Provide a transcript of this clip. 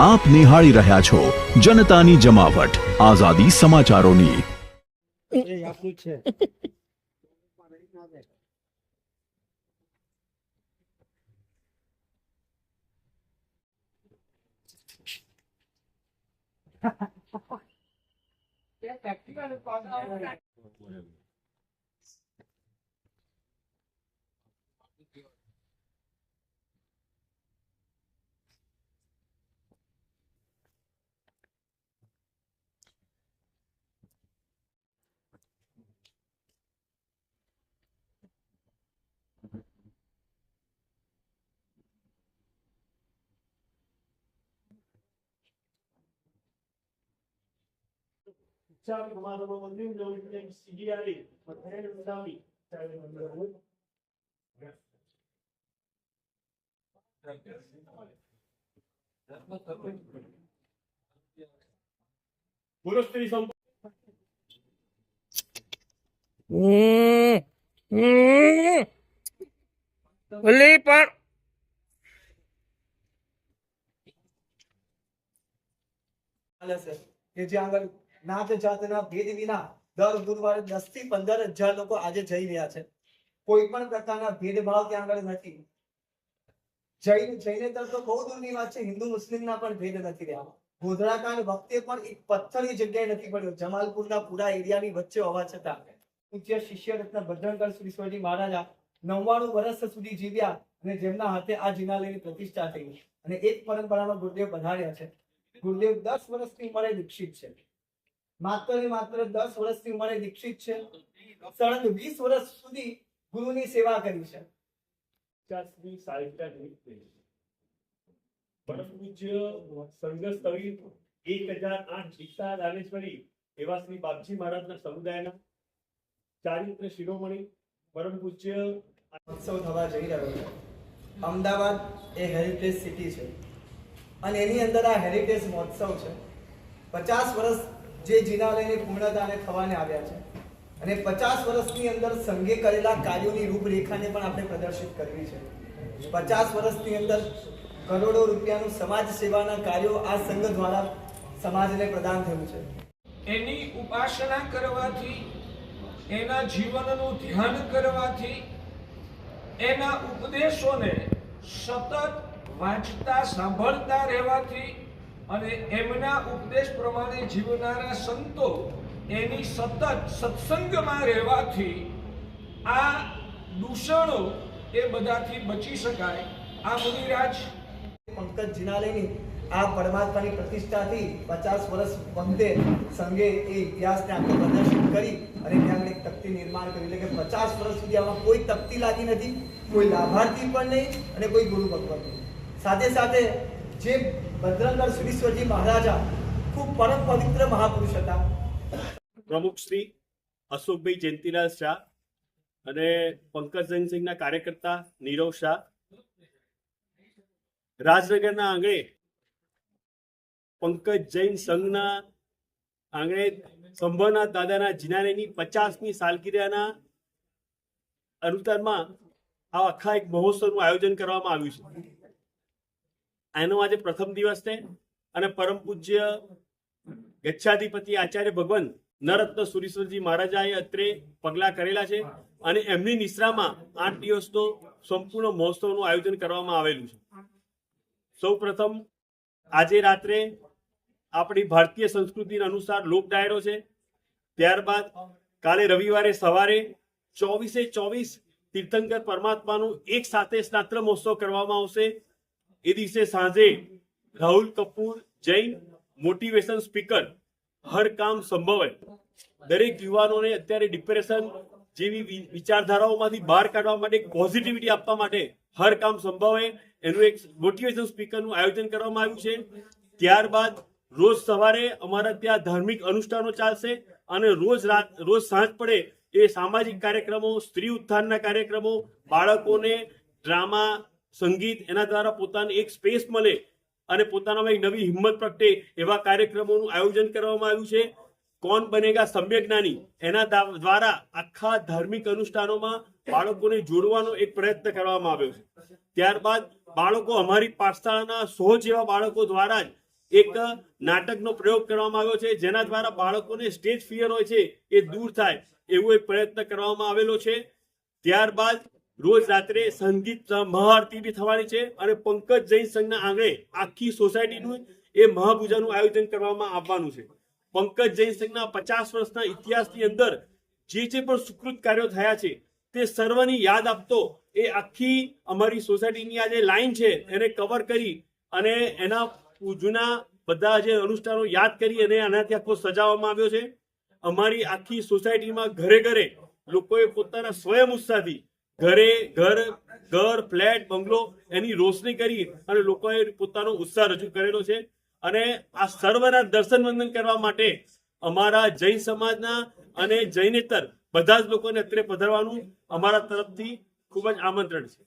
આપ નિહાળી રહ્યા છો જનતાની જમાવટ આઝાદી સમાચારોની. ઓલી પણ કે જ્યાં આગળ નાત જાતના ભેદ વિના દર ગુરુવારે 10 થી 15,000 લોકો આજે જઈ રહ્યા છે. કોઈ પણ પ્રકારના ભેદભાવ ત્યાં આગળ નથી. જઈને તો બહુ દૂરની વાત છે, હિન્દુ મુસ્લિમના પણ ભેદ નથી રહ્યા. ગોધરાકાંડ વખતે પણ એક પથ્થરની જગ્યાએ નથી પડ્યો. જમાલપુરના પૂરા એરિયાની વચ્ચે હોવા છતાં પૂજ્ય શિષ્ય રત્ન ભદ્રંકર શ્રી ઈશ્વરજી મહારાજા 99 વર્ષ સુધી જીવ્યા અને જેમના હાથે આ જિનાલયની પ્રતિષ્ઠા થઈ અને એક પરંપરામાં ગુરુદેવ પધાર્યા છે. ગુરુદેવ 10 વર્ષની ઉંમરે દીક્ષિત છે. માત્ર ને માત્ર 10 વર્ષની ઉંમરે દીક્ષિત છે. સળંગ 20 વર્ષ સુધી ગુરુની સેવા કરી છે. પરમ પૂજ્ય સંઘ સ્થળી 1008 દીક્ષા દાનેશ્વરી એવા શ્રી બાપજી મહારાજના સમુદાયના ચારિત્ર શિરોમણી પરમ પૂજ્ય ઉત્સવ થવા જઈ રહ્યો છે. અમદાવાદ એ હેરિટેજ સિટી છે અને એની અંદર આ હેરિટેજ મહોત્સવ છે. 50 વર્ષ જે જિનાલયની પૂર્ણતાને થવાને આવ્યા છે અને 50 વર્ષની અંદર સંઘે કરેલા કાર્યોની રૂપરેખાને પણ આપણે પ્રદર્શિત કરવી છે. 50 વર્ષની અંદર કરોડો રૂપિયાનું સમાજ સેવાના કાર્યો આ સંઘ દ્વારા સમાજને પ્રદાન થયું છે. એની ઉપાસના કરવાથી, એના જીવનનું ધ્યાન કરવાથી, એના ઉપદેશોને સતત વાંચતા સાંભળતા રહેવાથી અને એમના ઉપદેશ પ્રમાણે જીવનારા સંતો એની સતત સત્સંગમાં રહેવાથી આ દૂષણો એ બધાથી બચી શકાય. આ મુનિરાજ પંકજ જિનાલયની આ પરમાત્માની પ્રતિષ્ઠાથી 50 વર્ષ વખતે સંઘે એ ઇતિહાસને આપણે પ્રદર્શિત કરી અને ત્યાં એક તકતી નિર્માણ કરી. એટલે કે 50 વર્ષ સુધી આમાં કોઈ તકતી લાગી નથી, કોઈ લાભાર્થી પણ નહીં અને કોઈ ગુરુ ભગવત નહીં. સાથે સાથે જે ભદ્રંકર શ્રીશ્વરજી મહારાજા ખૂબ પરમ પવિત્ર મહાપુરુષ હતા. પ્રમુખ શ્રી અશોકભાઈ જયંતિલાલ શાહ અને પંકજ જૈનસિંહના કાર્યકર્તા નીરવ શાહ રાજનગરના આંગણે પંકજ જૈન સંઘના આંગણે સંભવનાથ દાદાના જિનાલયની 50મી સાલગીરાના અનુદાનમાં આ આખા એક મહોત્સવનું આયોજન કરવામાં આવ્યું છે. એનો આજે પ્રથમ દિવસ છે અને પરમ પૂજ્ય ગચ્છાધિપતિ આચાર્ય ભગવાન નરત્ન સુરીશ્વરજી મહારાજાએ અત્રે પગલાં કરેલા છે અને એમની નિશ્રામાં 8 દિવસનો સંપૂર્ણ મહોત્સવનું આયોજન કરવામાં આવેલું છે. સૌ પ્રથમ આજે રાત્રે આપણી ભારતીય સંસ્કૃતિ અનુસાર લોક ડાયરો છે. ત્યારબાદ કાલે રવિવારે સવારે 24 તીર્થંકર પરમાત્માનું એક સાથે સ્નાત્ર મહોત્સવ કરવામાં આવશે. એ દિવસે સાંજે રાહુલ કપૂર જૈન મોટિવેશન સ્પીકર હર કામ સંભવ હૈ. દરેક યુવાનોને અત્યારે ડિપ્રેશન જેવી વિચારધારાઓમાંથી બહાર કાઢવા માટે પોઝિટિવિટી આપવા માટે હર કામ સંભવ હૈ એનું એક મોટિવેશન સ્પીકરનું આયોજન કરવામાં આવ્યું છે. ત્યારબાદ રોજ સવારે અમારા ત્યાં ધાર્મિક અનુષ્ઠાનો ચાલશે અને રોજ સાંજ પડે એ સામાજિક કાર્યક્રમો, સ્ત્રી ઉત્થાનના કાર્યક્રમો, બાળકોને ડ્રામા, સંગીત એના દ્વારા પોતાને એક સ્પેસ મળે અને પોતાનામાં એક નવી હિંમત પ્રગટે એવા કાર્યક્રમોનું આયોજન કરવામાં આવ્યું છે. કોણ બનેગા સમ્યજ્ઞાની એના દ્વારા આખા ધાર્મિક અનુષ્ઠાનોમાં બાળકોને જોડવાનો એક પ્રયત્ન કરવામાં આવ્યો છે. ત્યારબાદ બાળકો અમારી પાઠશાળાના 100 જેવા બાળકો દ્વારા જ એક નાટકનો પ્રયોગ કરવામાં આવ્યો છે, જેના દ્વારા બાળકોને સ્ટેજ ફિયર હોય છે એ દૂર થાય એવો એક પ્રયત્ન કરવામાં આવેલો છે. ત્યારબાદ રોજ રાત્રે સંગીત મહાઆરતી બી થવાની છે અને પંકજ જૈન સંઘના આંગણે આખી સોસાયટીનું એ મહાપૂજાનું આયોજન કરવામાં આવવાનું છે. પંકજ જૈન સંઘના 50 વર્ષના ઇતિહાસની અંદર જે પણ સુકૃત કાર્યો થયા છે તે સર્વની યાદ આપતો એ આખી અમારી સોસાયટીની આ જે લાઈન છે એને કવર કરી અને એના જૂના બધા જે અનુષ્ઠાનો યાદ કરી અને આનાથી આખો સજાવવામાં આવ્યો છે. અમારી આખી સોસાયટીમાં ઘરે ઘરે લોકોએ પોતાના સ્વયં ઉત્સાહથી ઘર ફ્લેટ બંગલો એની રોશની કરી અને લોકોએ પોતાનો ઉત્સાહ રજૂ કરેલો છે. અને આ સર્વના દર્શન વંદન કરવા માટે અમારા જૈન સમાજના અને જૈનેતર બધા જ લોકોને અત્રે પધારવાનું અમારા તરફથી ખૂબ જ આમંત્રણ છે.